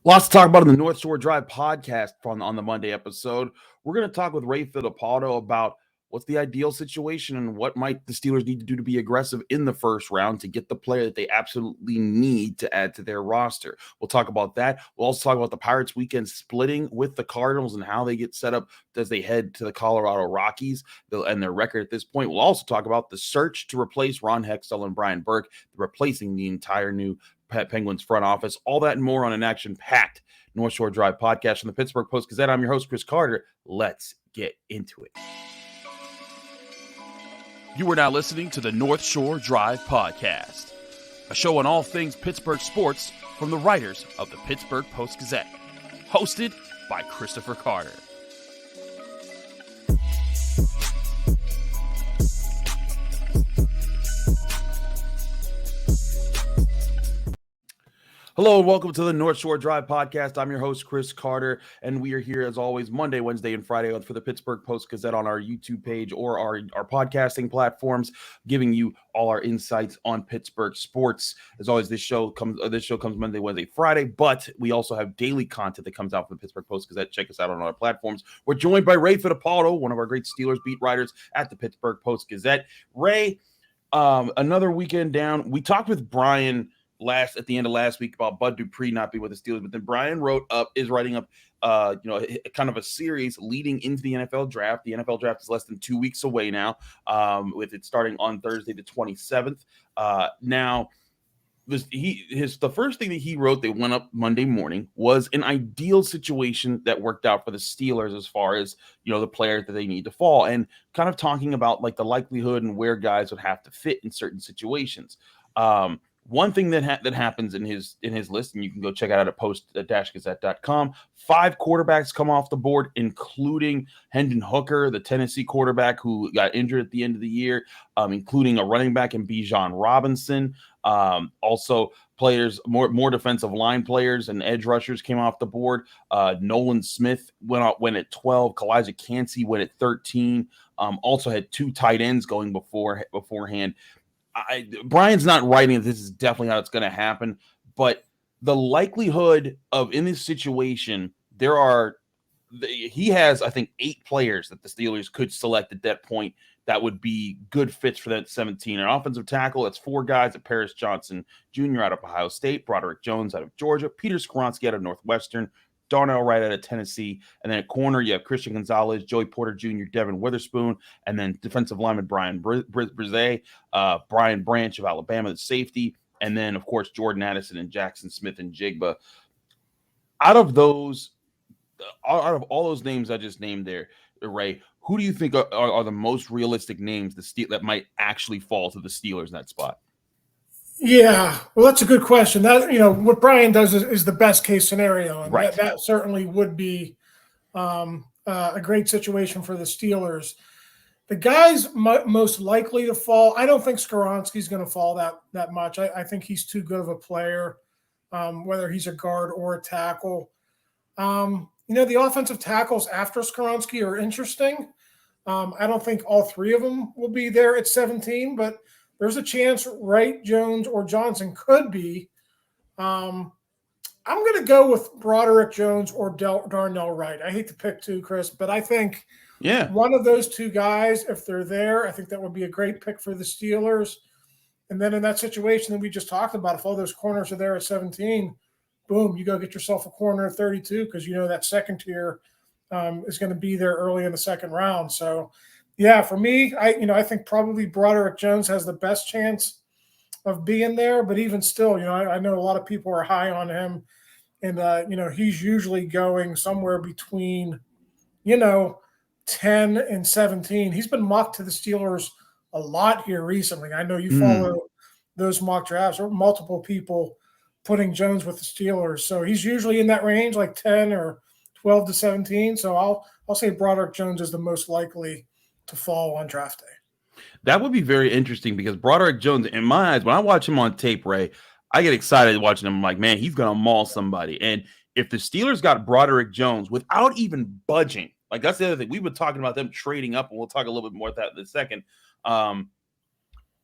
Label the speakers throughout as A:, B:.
A: Lots to talk about in the North Shore Drive podcast on the Monday episode. We're going to talk with Ray Fittipaldo about what's the ideal situation and what might the Steelers need to do to be aggressive in the first round to get the player that they absolutely need to add to their roster. We'll talk about that. We'll also talk about the Pirates weekend splitting with the Cardinals and how they get set up as they head to the Colorado Rockies and their record at this point. We'll also talk about the search to replace Ron Hextall and Brian Burke, replacing the entire new Penguins front office. All that and more on an action-packed North Shore Drive podcast from the Pittsburgh Post-Gazette. I'm your host, Chris Carter. Let's get into it.
B: You are now listening to the North Shore Drive podcast, a show on all things Pittsburgh sports from the writers of the Pittsburgh Post-Gazette, hosted by Christopher Carter.
A: Hello and welcome to the North Shore Drive podcast. I'm your host, Chris Carter, and we are here as always Monday, Wednesday, and Friday for the Pittsburgh Post-Gazette on our YouTube page or our podcasting platforms, giving you all our insights on Pittsburgh sports. As always, this show comes Monday, Wednesday, Friday, but we also have daily content that comes out from the Pittsburgh Post-Gazette. Check us out on our platforms. We're joined by Ray Fittipaldo, one of our great Steelers beat writers at the Pittsburgh Post-Gazette. Ray, another weekend down. We talked with Brian at the end of last week about Bud Dupree not being with the Steelers, but then Brian is writing up kind of a series leading into the NFL draft. The NFL draft is less than 2 weeks away now, with it starting on Thursday the 27th. The first thing that he wrote that went up Monday morning was an ideal situation that worked out for the Steelers as far as, the players that they need to fall, and kind of talking about like the likelihood and where guys would have to fit in certain situations. One thing that happens in his list, and you can go check it out at post-gazette.com, 5 quarterbacks come off the board, including Hendon Hooker, the Tennessee quarterback who got injured at the end of the year, including a running back in Bijan Robinson. Also, players, more defensive line players and edge rushers came off the board. Nolan Smith went at 12. Kalijah Cansey went at 13. Also had 2 tight ends going beforehand. Brian's not writing that this is definitely how it's going to happen, but the likelihood of in this situation, he has, I think, 8 players that the Steelers could select at that point that would be good fits for that 17. An offensive tackle, that's 4 guys: at Paris Johnson Jr. out of Ohio State, Broderick Jones out of Georgia, Peter Skoronski out of Northwestern, Darnell Wright out of Tennessee, and then at corner you have Christian Gonzalez, Joey Porter Jr., Devin Witherspoon, and then defensive lineman Brian Brzee, Brian Branch of Alabama, the safety, and then of course Jordan Addison and Jackson Smith and Jigba. Out of all those names I just named there, Ray, who do you think are the most realistic names that might actually fall to the Steelers in that spot?
C: Yeah, well, that's a good question. That what Brian does is the best case scenario, and
A: right.
C: that certainly would be a great situation for the Steelers. The guys most likely to fall, I don't think Skoronski's going to fall that much. I think he's too good of a player, whether he's a guard or a tackle. The offensive tackles after Skoronski are interesting. I don't think all 3 of them will be there at 17, but there's a chance Wright, Jones, or Johnson could be. I'm going to go with Broderick Jones or Darnell Wright. I hate to pick 2, Chris, but I think one of those 2 guys, if they're there, I think that would be a great pick for the Steelers. And then in that situation that we just talked about, if all those corners are there at 17, boom, you go get yourself a corner at 32 because that second tier is going to be there early in the second round. So, yeah, for me, I think probably Broderick Jones has the best chance of being there. But even still, I know a lot of people are high on him. And, he's usually going somewhere between, 10 and 17. He's been mocked to the Steelers a lot here recently. I know you follow those mock drafts, or multiple people putting Jones with the Steelers. So he's usually in that range, like 10 or 12 to 17. So I'll say Broderick Jones is the most likely to fall on draft day.
A: That would be very interesting because Broderick Jones, in my eyes, when I watch him on tape, Ray, I get excited watching him. I'm like, man, he's going to maul somebody. And if the Steelers got Broderick Jones without even budging, like that's the other thing. We've been talking about them trading up, and we'll talk a little bit more about that in a second.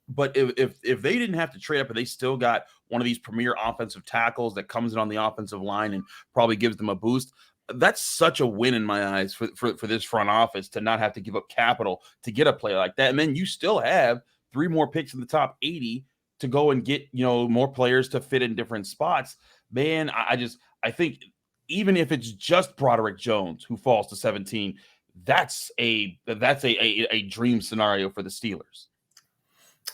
A: But if they didn't have to trade up and they still got one of these premier offensive tackles that comes in on the offensive line and probably gives them a boost. That's such a win in my eyes for this front office to not have to give up capital to get a player like that. And then you still have 3 more picks in the top 80 to go and get, more players to fit in different spots. Man, I think even if it's just Broderick Jones who falls to 17, that's a dream scenario for the Steelers.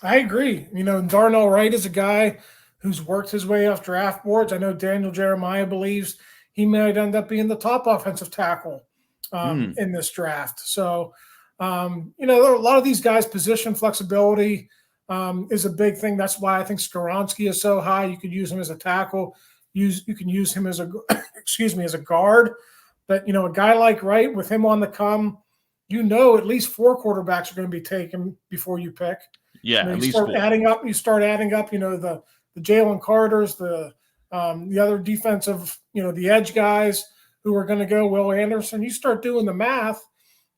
C: I agree. Darnell Wright is a guy who's worked his way off draft boards. I know Daniel Jeremiah believes he might end up being the top offensive tackle in this draft. So, there are a lot of these guys' position flexibility is a big thing. That's why I think Skoronski is so high. You could use him as a tackle. You can use him as a as a guard. But a guy like Wright, with him on the come, at least 4 quarterbacks are going to be taken before you pick.
A: Yeah, at least
C: start
A: 4.
C: adding up. You start adding up. The Jalen Carters, the other defensive, the edge guys who are going to go. Will Anderson. You start doing the math,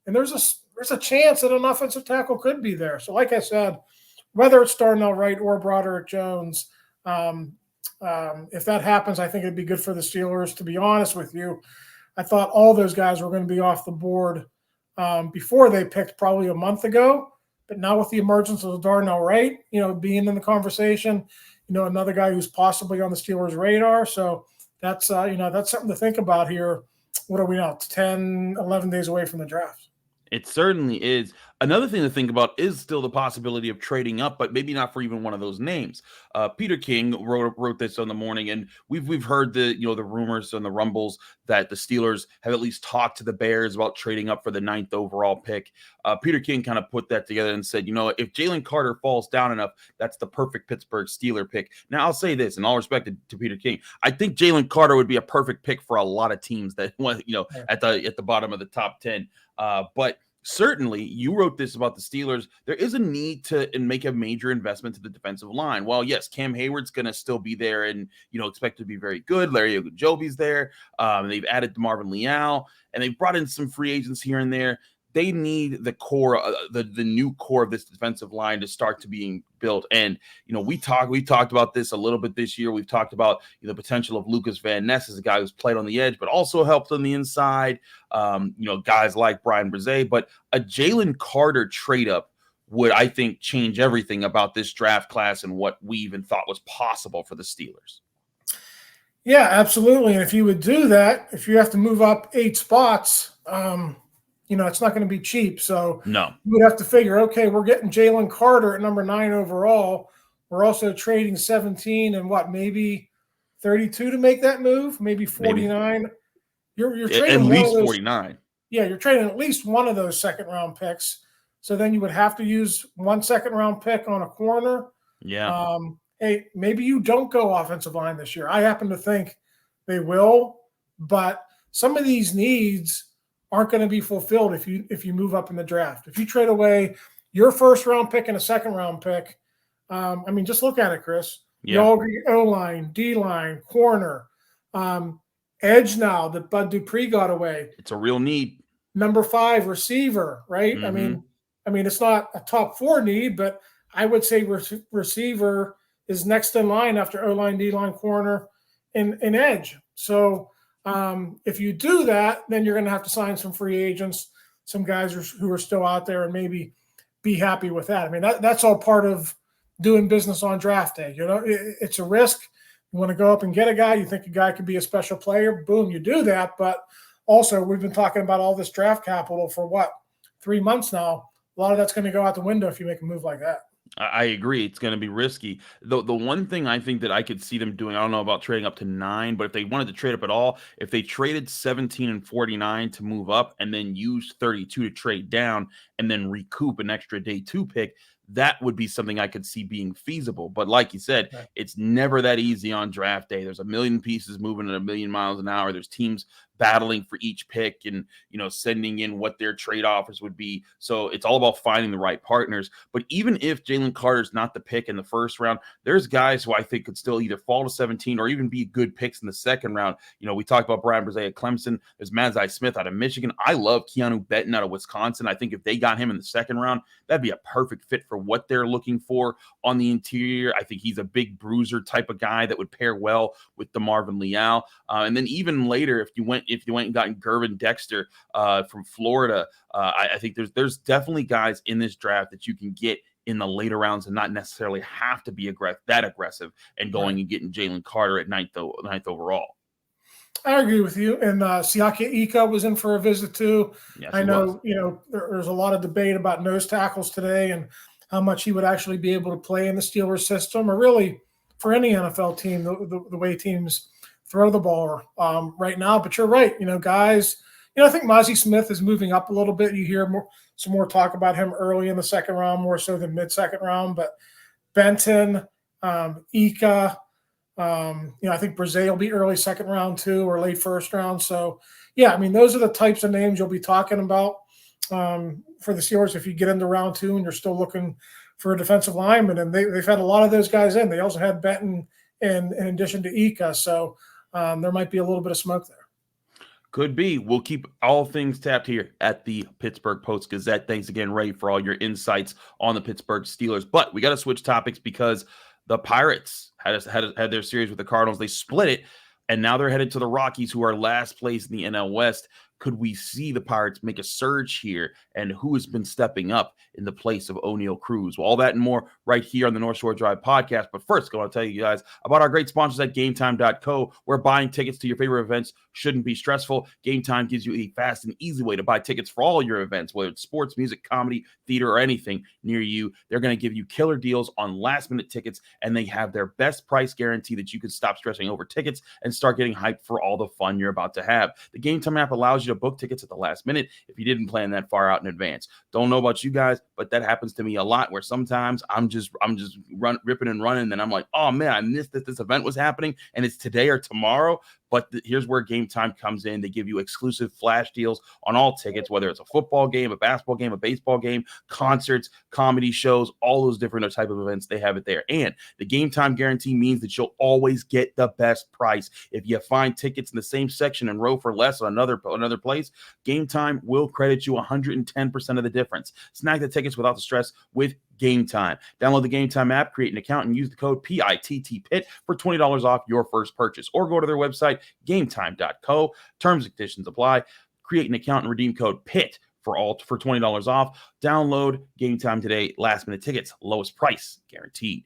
C: and there's a chance that an offensive tackle could be there. So, like I said, whether it's Darnell Wright or Broderick Jones, if that happens, I think it'd be good for the Steelers. To be honest with you, I thought all those guys were going to be off the board before they picked probably a month ago. But now with the emergence of Darnell Wright, being in the conversation, another guy who's possibly on the Steelers' radar. So that's something to think about here. What are we now? 10, 11 days away from the draft.
A: It certainly is. Another thing to think about is still the possibility of trading up, but maybe not for even one of those names. Peter King wrote this on the morning, and we've heard the rumors and the rumbles that the Steelers have at least talked to the Bears about trading up for the 9th overall pick. Peter King kind of put that together and said, if Jalen Carter falls down enough, that's the perfect Pittsburgh Steeler pick. Now, I'll say this, in all respect to Peter King, I think Jalen Carter would be a perfect pick for a lot of teams that at the bottom of the top 10. But certainly, you wrote this about the Steelers. There is a need to make a major investment to the defensive line. Well, yes, Cam Hayward's going to still be there and, expected to be very good. Larry Ogunjobi's there. They've added Marvin Leal, and they've brought in some free agents here and there. They need the core, the new core of this defensive line to start to being built. And, we talked about this a little bit this year. We've talked about the potential of Lucas Van Ness as a guy who's played on the edge, but also helped on the inside. Guys like Brian Brzee, but a Jalen Carter trade up would, I think, change everything about this draft class and what we even thought was possible for the Steelers.
C: Yeah, absolutely. And if you would do that, if you have to move up 8 spots, it's not going to be cheap. So
A: no,
C: you would have to figure, okay, we're getting Jalen Carter at number 9 overall. We're also trading 17 and maybe 32 to make that move, maybe 49. Maybe. You're trading
A: at least 49.
C: Yeah, you're trading at least one of those second-round picks. So then you would have to use 1 second-round pick on a corner.
A: Yeah.
C: Hey, maybe you don't go offensive line this year. I happen to think they will, but some of these needs aren't going to be fulfilled if you move up in the draft. If you trade away your first-round pick and a second-round pick, just look at it, Chris.
A: Yeah.
C: O-line, D-line, corner, edge now that Bud Dupree got away.
A: It's a real need.
C: Number 5 receiver, right?
A: Mm-hmm.
C: It's not a top 4 need, but I would say receiver is next in line after O-line, D-line, corner, and edge. So if you do that, then you're going to have to sign some free agents, some guys who are still out there, and maybe be happy with that. That's all part of doing business on draft day. It's a risk. You want to go up and get a guy. You think a guy could be a special player. Boom, you do that. But also, we've been talking about all this draft capital for 3 months now. A lot of that's going to go out the window if you make a move like that.
A: I agree. It's going to be risky. The one thing I think that I could see them doing, I don't know about trading up to 9, but if they wanted to trade up at all, if they traded 17 and 49 to move up and then use 32 to trade down and then recoup an extra day 2 pick, that would be something I could see being feasible. But like you said, It's never that easy on draft day. There's a million pieces moving at a million miles an hour. There's teams battling for each pick and, sending in what their trade offers would be. So it's all about finding the right partners. But even if Jalen Carter's not the pick in the first round, there's guys who I think could still either fall to 17 or even be good picks in the second round. We talked about Brian Brzee at Clemson. There's Mazai Smith out of Michigan. I love Keanu Benton out of Wisconsin. I think if they got him in the second round, that'd be a perfect fit for what they're looking for on the interior. I think he's a big bruiser type of guy that would pair well with DeMarvin Leal. And then even later, if you went and gotten Gervin Dexter from Florida, I think there's definitely guys in this draft that you can get in the later rounds and not necessarily have to be that aggressive and going and getting Jalen Carter at ninth overall.
C: I agree with you. And Siaka Ika was in for a visit too.
A: Yes,
C: I know, there's a lot of debate about nose tackles today and how much he would actually be able to play in the Steelers system, or really for any NFL team, the way teams throw the ball right now. But you're right. Guys, I think Mozzie Smith is moving up a little bit. You hear some more talk about him early in the second round, more so than mid-second round. But Benton, Ika, I think Brzee will be early second round too, or late first round. So, yeah, those are the types of names you'll be talking about for the Steelers if you get into round 2 and you're still looking for a defensive lineman. And they've had a lot of those guys in. They also had Benton in addition to Ika. So there might be a little bit of smoke there.
A: Could be. We'll keep all things tapped here at the Pittsburgh Post-Gazette. Thanks again, Ray, for all your insights on the Pittsburgh Steelers. But we got to switch topics because the Pirates had their series with the Cardinals. They split it, and now they're headed to the Rockies, who are last place in the NL West. Could we see the Pirates make a surge here? And who has been stepping up in the place of O'Neal Cruz? Well, all that and more right here on the North Shore Drive podcast. But first, I want to tell you guys about our great sponsors at GameTime.co, where buying tickets to your favorite events shouldn't be stressful. Game Time gives you a fast and easy way to buy tickets for all your events, whether it's sports, music, comedy, theater, or anything near you. They're going to give you killer deals on last-minute tickets, and they have their best price guarantee that you can stop stressing over tickets and start getting hyped for all the fun you're about to have. The Game Time app allows you to book tickets at the last minute if you didn't plan that far out in advance. Don't know about you guys, but that happens to me a lot, where sometimes I'm just ripping and running, and I'm like, oh man, I missed that this event was happening and it's today or tomorrow. But here's where Game Time comes in. They give you exclusive flash deals on all tickets, whether it's a football game, a basketball game, a baseball game, concerts, comedy shows, all those different type of events. They have it there. And the Game Time guarantee means that you'll always get the best price. If you find tickets in the same section and row for less on another place, Game Time will credit you 110% of the difference. Snag the tickets without the stress with Game Time. Download the Game Time app, create an account, and use the code PITTPIT for $20 off your first purchase. Or go to their website, gametime.co. Terms and conditions apply. Create an account and redeem code PIT for $20 off. Download Game Time today. Last minute tickets, lowest price guaranteed.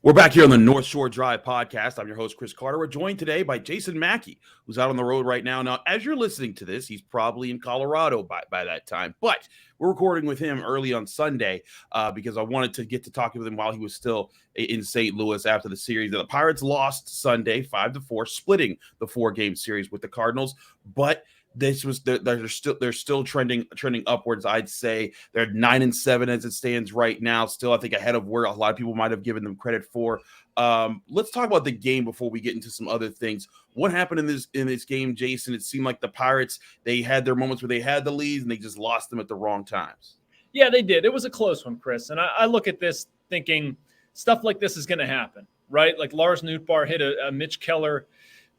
A: We're back here on the North Shore Drive podcast. I'm your host, Chris Carter. We're joined today by Jason Mackey, who's out on the road right now. Now, as you're listening to this, he's probably in Colorado by that time. But we're recording with him early on Sunday because I wanted to get to talking with him while he was still in St. Louis after the series. The Pirates lost Sunday 5-4, splitting the 4-game series with the Cardinals. But they're still trending upwards. I'd say they're 9-7 as it stands right now. Still, I think ahead of where a lot of people might have given them credit for. Let's talk about the game before we get into some other things. What happened in this game, Jason? It seemed like the Pirates, they had their moments where they had the leads and they just lost them at the wrong times.
D: Yeah, they did. It was a close one, Chris. And I look at this thinking stuff like this is going to happen, right? Like Lars Nootbaar hit a Mitch Keller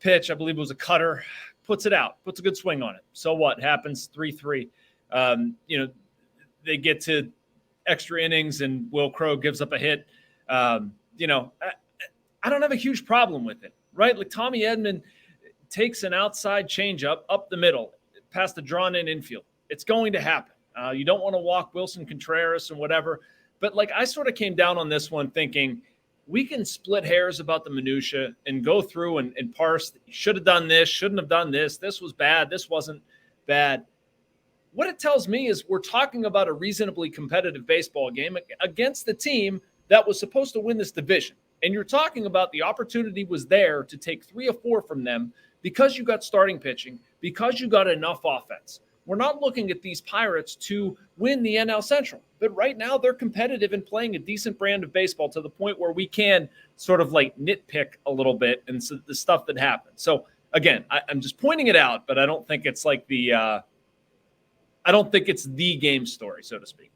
D: pitch. I believe it was a cutter. Puts it out, puts a good swing on it. So what happens? 3-3. They get to extra innings and Will Crowe gives up a hit. I don't have a huge problem with it, right? Like Tommy Edman takes an outside changeup up the middle, past the drawn-in infield. It's going to happen. You don't want to walk Wilson Contreras and whatever. But like I sort of came down on this one thinking we can split hairs about the minutia and go through and parse. Should have done this, shouldn't have done this. This was bad. This wasn't bad. What it tells me is we're talking about a reasonably competitive baseball game against the team that was supposed to win this division. And you're talking about the opportunity was there to take 3 or 4 from them because you got starting pitching, because you got enough offense. we're not looking at these Pirates to win the NL Central. But right now they're competitive and playing a decent brand of baseball to the point where we can sort of like nitpick a little bit and so the stuff that happened. So again, I'm just pointing it out, but I don't think it's like I don't think it's the game story, so to speak.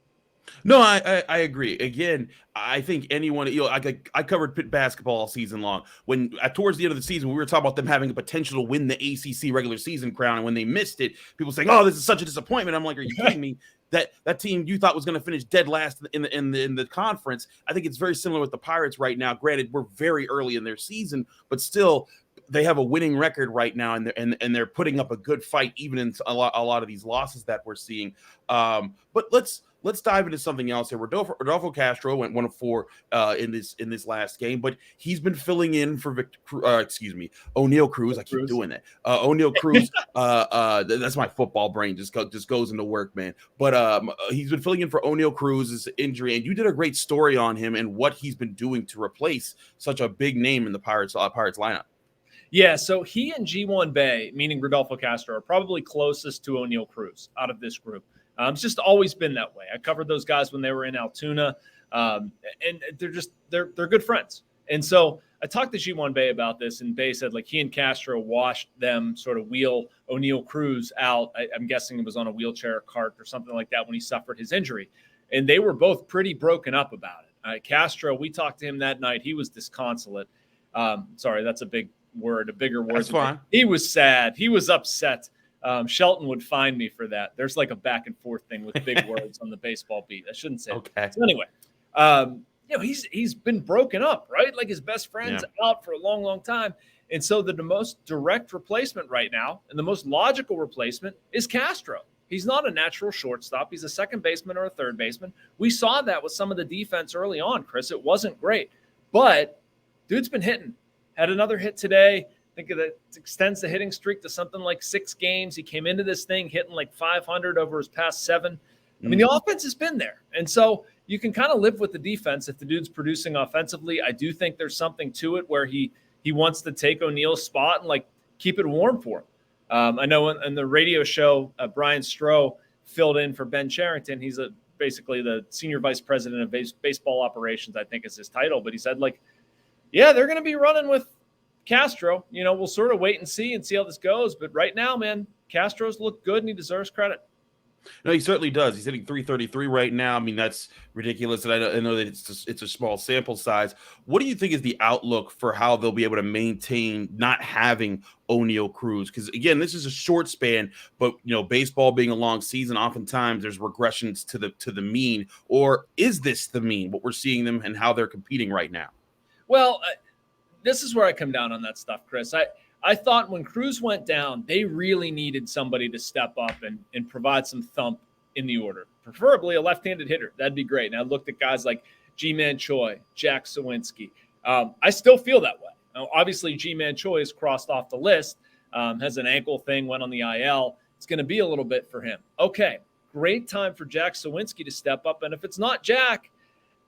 A: No, I agree. Again, I think anyone, I covered Pitt basketball all season long. When towards the end of the season, we were talking about them having a potential to win the ACC regular season crown, and when they missed it, people saying, "Oh, this is such a disappointment." I'm like, "Are you kidding me?" That team you thought was going to finish dead last in the conference. I think it's very similar with the Pirates right now. Granted, we're very early in their season, but still, they have a winning record right now, and they're putting up a good fight even in a lot of these losses that we're seeing. But let's dive into something else here. Rodolfo Castro went 1-4 in this last game, but he's been filling in for O'Neal Cruz. I keep doing that. O'Neal Cruz. That's my football brain just goes into work, man. But he's been filling in for O'Neal Cruz's injury, and you did a great story on him and what he's been doing to replace such a big name in the Pirates lineup.
D: Yeah, so he and G1 Bay, meaning Rodolfo Castro, are probably closest to O'Neal Cruz out of this group. It's just always been that way. I covered those guys when they were in Altoona, and they're good friends. And so I talked to G1 Bay about this, and Bay said like he and Castro watched them sort of wheel O'Neal Cruz out. I'm guessing it was on a wheelchair cart or something like that when he suffered his injury, and they were both pretty broken up about it. Castro, we talked to him that night. He was disconsolate. Sorry, that's a big word, a bigger word.
A: That's fine.
D: He was sad. He was upset. Shelton would find me for that. There's like a back and forth thing with big words on the baseball beat. I shouldn't say
A: okay.
D: It. So anyway, he's been broken up, right? Like his best friend's out for a long, long time. And so the most direct replacement right now and the most logical replacement is Castro. He's not a natural shortstop. He's a second baseman or a third baseman. We saw that with some of the defense early on, Chris. It wasn't great. But dude's been hitting. Had another hit today. I think that extends the hitting streak to something like 6 games. He came into this thing hitting like 500 over his past 7. I mean, the offense has been there. And so you can kind of live with the defense if the dude's producing offensively. I do think there's something to it where he wants to take O'Neal's spot and like keep it warm for him. I know in the radio show, Brian Stroh filled in for Ben Charrington. He's basically the senior vice president of baseball operations, I think is his title. But he said like, yeah, they're going to be running with Castro. We'll sort of wait and see how this goes. But right now, man, Castro's looked good and he deserves credit.
A: No, he certainly does. He's hitting .333 right now. I mean, that's ridiculous. And I know that it's a small sample size. What do you think is the outlook for how they'll be able to maintain not having O'Neal Cruz? Because again, this is a short span, but baseball being a long season, oftentimes there's regressions to the mean. Or is this the mean? What we're seeing them and how they're competing right now?
D: Well, this is where I come down on that stuff, Chris. I thought when Cruz went down, they really needed somebody to step up and provide some thump in the order, preferably a left-handed hitter. That'd be great. And I looked at guys like G-Man Choi, Jack Sawinski. I still feel that way. Now, obviously, G-Man Choi is crossed off the list, has an ankle thing, went on the IL. It's going to be a little bit for him. Okay, great time for Jack Sawinski to step up. And if it's not Jack,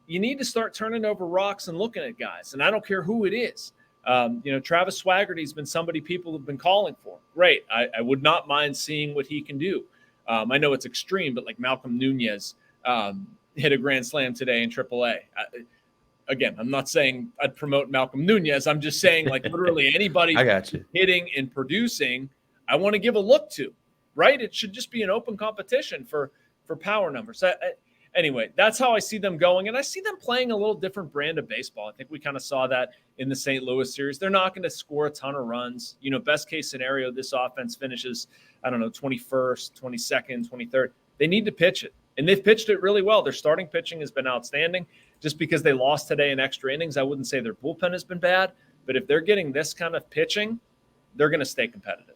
D: you need to start turning over rocks and looking at guys. And I don't care who it is. Travis Swaggerty's been somebody people have been calling for. Great. I would not mind seeing what he can do. I know it's extreme, but like Malcolm Nunez hit a grand slam today in AAA. Again, I'm not saying I'd promote Malcolm Nunez. I'm just saying like literally anybody
A: I got you.
D: hitting and producing, I want to give a look to, right? It should just be an open competition for power numbers. Anyway, that's how I see them going. And I see them playing a little different brand of baseball. I think we kind of saw that in the St. Louis series. They're not going to score a ton of runs. Best case scenario, this offense finishes, 21st, 22nd, 23rd. They need to pitch it. And they've pitched it really well. Their starting pitching has been outstanding. Just because they lost today in extra innings, I wouldn't say their bullpen has been bad. But if they're getting this kind of pitching, they're going to stay competitive.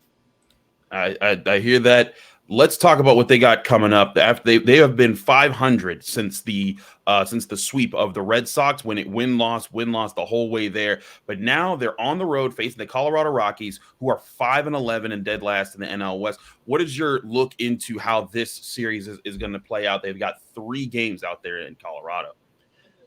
A: I hear that. Let's talk about what they got coming up. After they have been 500 since the sweep of the Red Sox, when it win loss the whole way there. But now they're on the road facing the Colorado Rockies, who are 5-11 and dead last in the NL West. What is your look into how this series is going to play out? They've got 3 games out there in Colorado.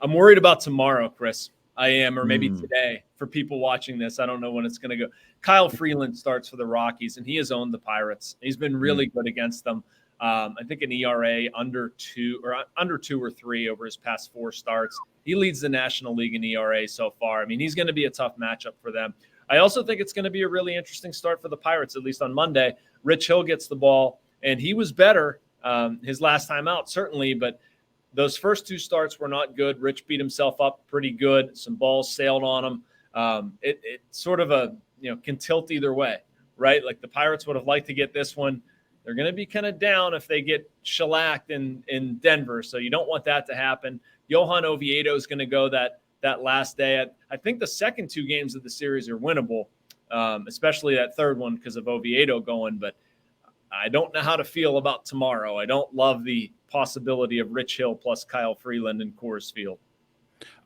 D: I'm worried about tomorrow, Chris. I am, or maybe today for people watching this. I don't know when it's going to go. Kyle Freeland starts for the Rockies, and he has owned the Pirates. He's been really good against them. I think an ERA under 2 or 3 over his past 4 starts. He leads the National League in ERA so far. I mean, he's going to be a tough matchup for them. I also think it's going to be a really interesting start for the Pirates, at least on Monday. Rich Hill gets the ball, and he was better his last time out, certainly, but those first 2 starts were not good. Rich beat himself up pretty good. Some balls sailed on him. It sort of can tilt either way, right? Like the Pirates would have liked to get this one. They're going to be kind of down if they get shellacked in Denver, so you don't want that to happen. Johan Oviedo is going to go that last day. I think the second 2 games of the series are winnable, especially that third one because of Oviedo going, but I don't know how to feel about tomorrow. I don't love the possibility of Rich Hill plus Kyle Freeland in Coors Field.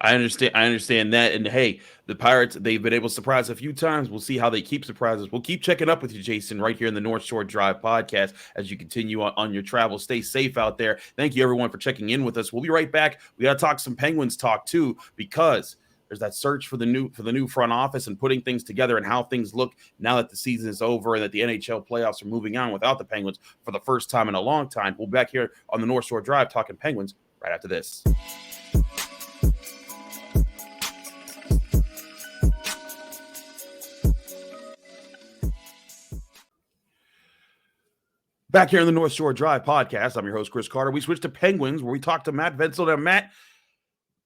A: I understand that. And hey, the Pirates, they've been able to surprise a few times. We'll see how they keep surprises. We'll keep checking up with you, Jason, right here in the North Shore Drive podcast as you continue on your travel. Stay safe out there. Thank you, everyone, for checking in with us. We'll be right back. We got to talk some Penguins talk, too, because there's that search for the new front office and putting things together and how things look now that the season is over and that the NHL playoffs are moving on without the Penguins for the first time in a long time. We'll be back here on the North Shore Drive talking Penguins right after this. Back here in the North Shore Drive podcast, I'm your host, Chris Carter. We switched to Penguins, where we talked to Matt Vensel. Now, Matt,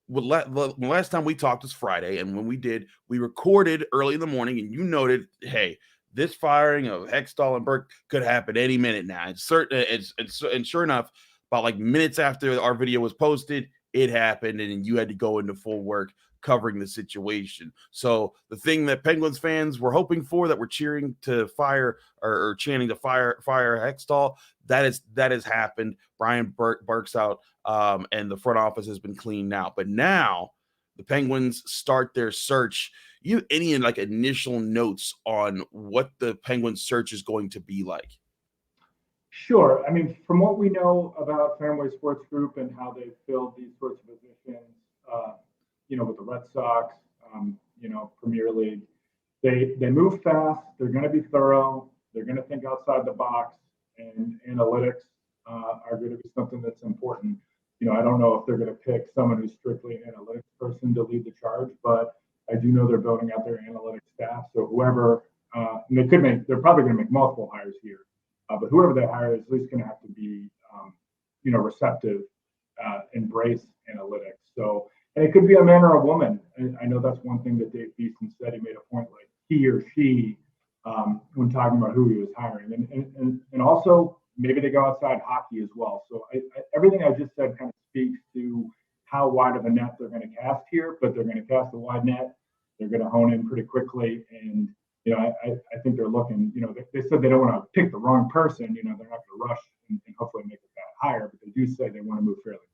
A: the last time we talked was Friday, and when we did, we recorded early in the morning, and you noted, hey, this firing of Hextall and Burke could happen any minute now. And sure enough, about like minutes after our video was posted, it happened, and you had to go into full work covering the situation. So the thing that Penguins fans were hoping for, that we're cheering to fire or chanting to fire Hextall, that has happened. Brian Burke's out, and the front office has been cleaned out. But now the Penguins start their search. You have any like initial notes on what the Penguins search is going to be like?
E: Sure. I mean, from what we know about Fenway Sports Group and how they filled these sorts of positions, with the Red Sox, Premier League, they move fast. They're going to be thorough. They're going to think outside the box, and analytics are going to be something that's important. I don't know if they're going to pick someone who's strictly an analytics person to lead the charge, but I do know they're building out their analytics staff. So whoever, and they're probably going to make multiple hires here, but whoever they hire is at least going to have to be, receptive, embrace analytics. So, and it could be a man or a woman. And I know that's one thing that Dave Beeston said. He made a point, like he or she, when talking about who he was hiring, and also maybe they go outside hockey as well. So everything I just said kind of speaks to how wide of a net they're going to cast here, but they're going to cast a wide net. They're going to hone in pretty quickly. And, I think they're looking, they said they don't want to pick the wrong person. They're not going to rush and hopefully make a bad hire, but they do say they want to move fairly quickly.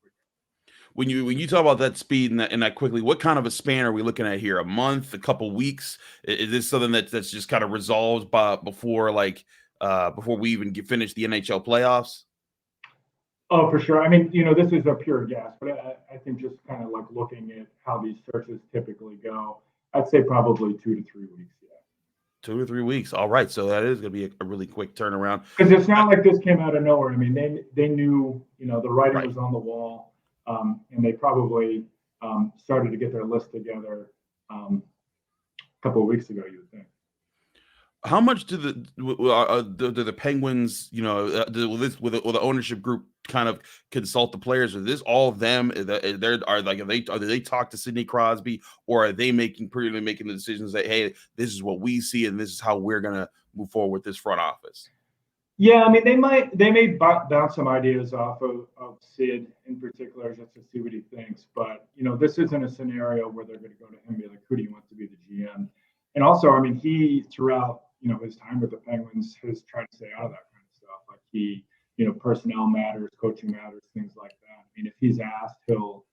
A: When you talk about that speed and that quickly, what kind of a span are we looking at here? A month, a couple weeks? Is this something that's just kind of resolved before we even finish the NHL playoffs?
E: Oh, for sure. I mean, this is a pure guess, but I think just kind of like looking at how these searches typically go, I'd say probably 2 to 3 weeks. Yeah.
A: 2 to 3 weeks. All right. So that is going to be a really quick turnaround.
E: Because it's not like this came out of nowhere. I mean, they knew, the writing was on the wall. And they probably started to get their list together a couple of weeks ago, you would think.
A: How much do the Penguins, will the ownership group kind of consult the players? Is this all of them? Are they talk to Sidney Crosby, or are they making the decisions that, hey, this is what we see and this is how we're gonna move forward with this front office?
E: Yeah, I mean, they may bounce some ideas off of Sid in particular just to see what he thinks. But, this isn't a scenario where they're going to go to him and be like, who do you want to be the GM? And also, I mean, he, throughout, his time with the Penguins, has tried to stay out of that kind of stuff. Like he, personnel matters, coaching matters, things like that. I mean, if he's asked, he'll,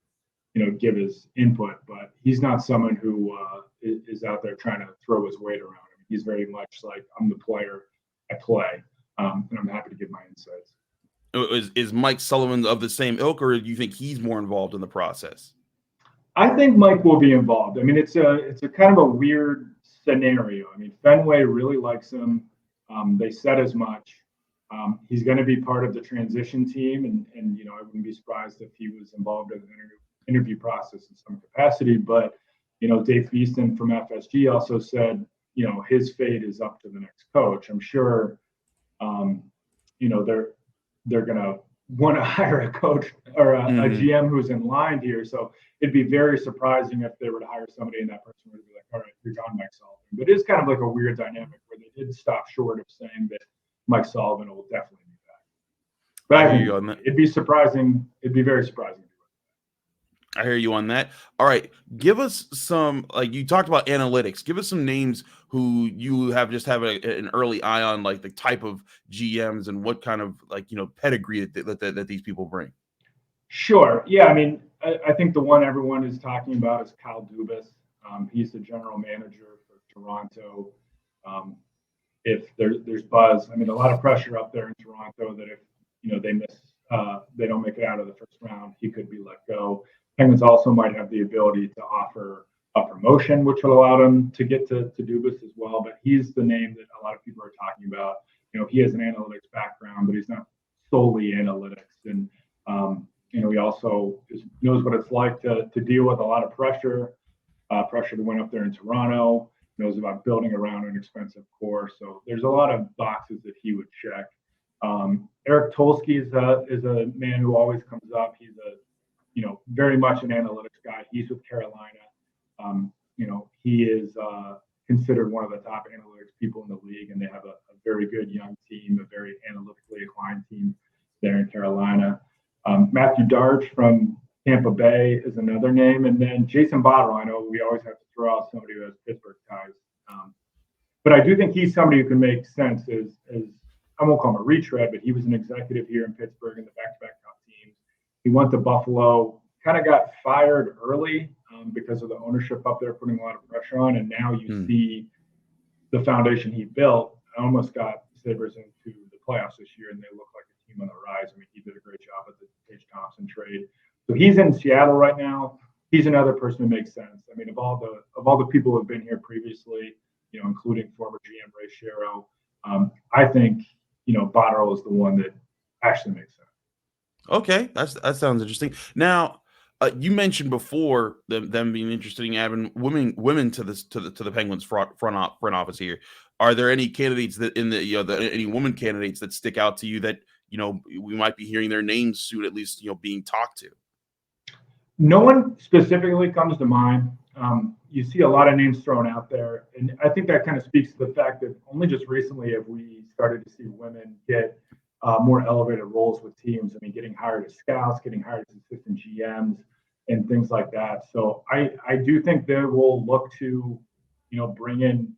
E: give his input. But he's not someone who is out there trying to throw his weight around. I mean, he's very much like, I'm the player, I play. And I'm happy to give my insights.
A: Is Mike Sullivan of the same ilk, or do you think he's more involved in the process?
E: I think Mike will be involved. I mean, it's a kind of a weird scenario. I mean, Fenway really likes him. They said as much. He's going to be part of the transition team, and I wouldn't be surprised if he was involved in the interview process in some capacity. But Dave Beeston from FSG also said, his fate is up to the next coach. I'm sure, they're going to want to hire a coach or a GM who's in line here. So it'd be very surprising if they were to hire somebody and that person would be like, all right, you're gone, Mike Sullivan. But it is kind of like a weird dynamic where they did stop short of saying that Mike Sullivan will definitely be back. But I think it'd be surprising. It'd be very surprising.
A: I hear you on that. All right. Give us some, like you talked about analytics. Give us some names who you have an early eye on, like the type of GMs and what kind of pedigree that these people bring.
E: Sure. Yeah. I mean, I think the one everyone is talking about is Kyle Dubas. He's the general manager for Toronto. If there's buzz, I mean, a lot of pressure up there in Toronto that if they don't make it out of the first round, he could be let go. Penguins also might have the ability to offer a promotion, which would allow them to get to Dubas as well. But he's the name that a lot of people are talking about. He has an analytics background, but he's not solely analytics. And, he also knows what it's like to deal with a lot of pressure to win up there in Toronto, knows about building around an expensive core. So there's a lot of boxes that he would check. Eric Tolsky is a man who always comes up. He's very much an analytics guy. He's with Carolina. He is considered one of the top analytics people in the league, and they have a very good young team, a very analytically inclined team there in Carolina. Matthew Darch from Tampa Bay is another name. And then Jason Botterill, I know we always have to throw out somebody who has Pittsburgh ties. But I do think he's somebody who can make sense as I won't call him a retread, but he was an executive here in Pittsburgh in the back-to-back top teams. He went to Buffalo, kind of got fired early because of the ownership up there putting a lot of pressure on. And now you see the foundation he built almost got Sabres into the playoffs this year, and they look like a team on the rise. I mean, he did a great job at the Tage Thompson trade. So he's in Seattle right now. He's another person who makes sense. I mean, of all the people who have been here previously, including former GM Ray Shero, I think, Botterill is the one that actually makes sense.
A: Okay, that sounds interesting. Now, you mentioned before them being interested in adding women to the Penguins front office here. Are there any candidates that any women candidates that stick out to you that we might be hearing their names soon, at least being talked to?
E: No one specifically comes to mind. You see a lot of names thrown out there, and I think that kind of speaks to the fact that only just recently have we started to see women get more elevated roles with teams. I mean, getting hired as scouts, getting hired as assistant GMs, and things like that. So I do think they will look to, bring in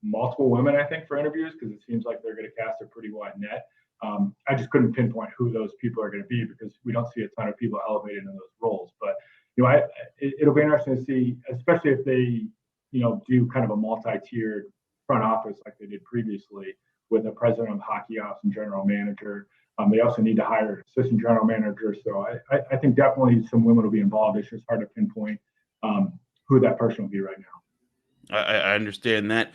E: multiple women, I think, for interviews, because it seems like they're going to cast a pretty wide net. I just couldn't pinpoint who those people are going to be because we don't see a ton of people elevated in those roles. But it'll be interesting to see, especially if they do kind of a multi-tiered front office like they did previously with a president of hockey ops and general manager. They also need to hire an assistant general manager. So I think definitely some women will be involved. It's just hard to pinpoint who that person will be right now.
A: I understand that.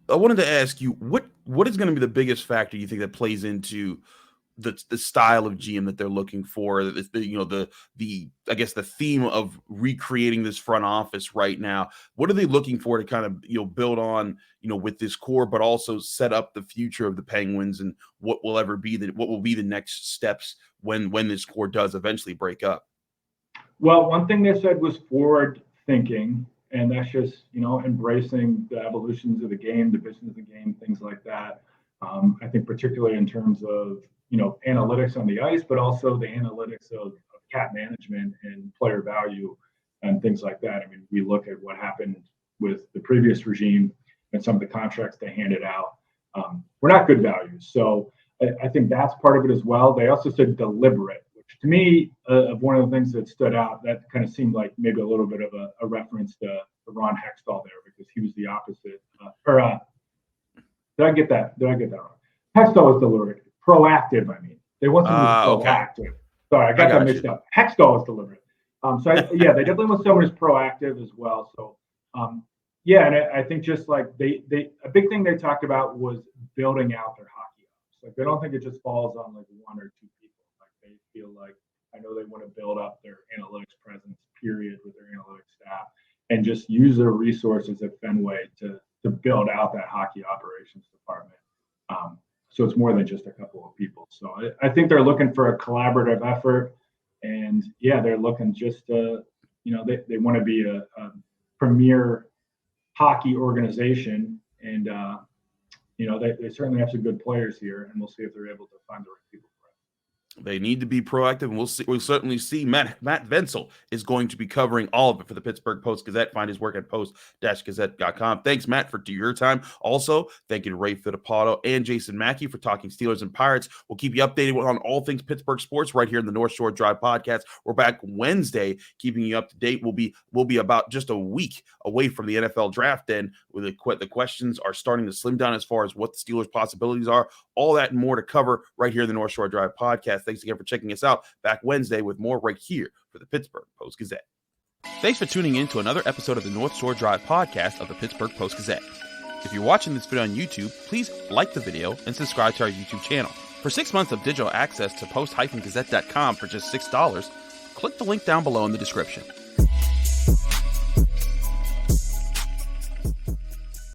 A: I wanted to ask you, what is going to be the biggest factor you think that plays into the style of GM that they're looking for? I guess the theme of recreating this front office right now. What are they looking for to kind of build on with this core, but also set up the future of the Penguins and what will be the next steps when this core does eventually break up?
E: Well, one thing they said was forward thinking. And that's just, embracing the evolutions of the game, the business of the game, things like that. I think particularly in terms of, analytics on the ice, but also the analytics of cap management and player value and things like that. I mean, we look at what happened with the previous regime and some of the contracts they handed out. Were not good values. So I think that's part of it as well. They also said deliberate, which to me, one of the things that stood out, that kind of seemed like maybe a little bit of a reference to Ron Hextall there, because he was the opposite. Did I get that wrong? Hextall was deliberate. Proactive, I mean. They want something proactive. Okay. Sorry, I got that mixed up. Hextall was deliberate. They definitely want someone who's proactive as well. So, and I think just like a big thing they talked about was building out their hockey ops. Like they don't think it just falls on like one or two people. Like they feel like, I know they want to build up their analytics presence, period, with their analytics staff, and just use their resources at Fenway to build out that hockey operations department. So it's more than just a couple of people. So I think they're looking for a collaborative effort, and they're looking just to, they want to be a premier hockey organization, and they certainly have some good players here, and we'll see if they're able to find the right people.
A: They need to be proactive, and we'll certainly see. Matt Vensel is going to be covering all of it for the Pittsburgh Post-Gazette. Find his work at post-gazette.com. Thanks, Matt, for your time. Also, thank you to Ray Fittipaldo and Jason Mackey for talking Steelers and Pirates. We'll keep you updated on all things Pittsburgh sports right here in the North Shore Drive podcast. We're back Wednesday, keeping you up to date. We'll be about just a week away from the NFL draft, and the questions are starting to slim down as far as what the Steelers' possibilities are. All that and more to cover right here in the North Shore Drive podcast. Thanks again for checking us out. Back Wednesday with more right here for the Pittsburgh Post-Gazette.
B: Thanks for tuning in to another episode of the North Shore Drive podcast of the Pittsburgh Post-Gazette. If you're watching this video on YouTube, please like the video and subscribe to our YouTube channel. For 6 months of digital access to post-gazette.com for just $6, click the link down below in the description.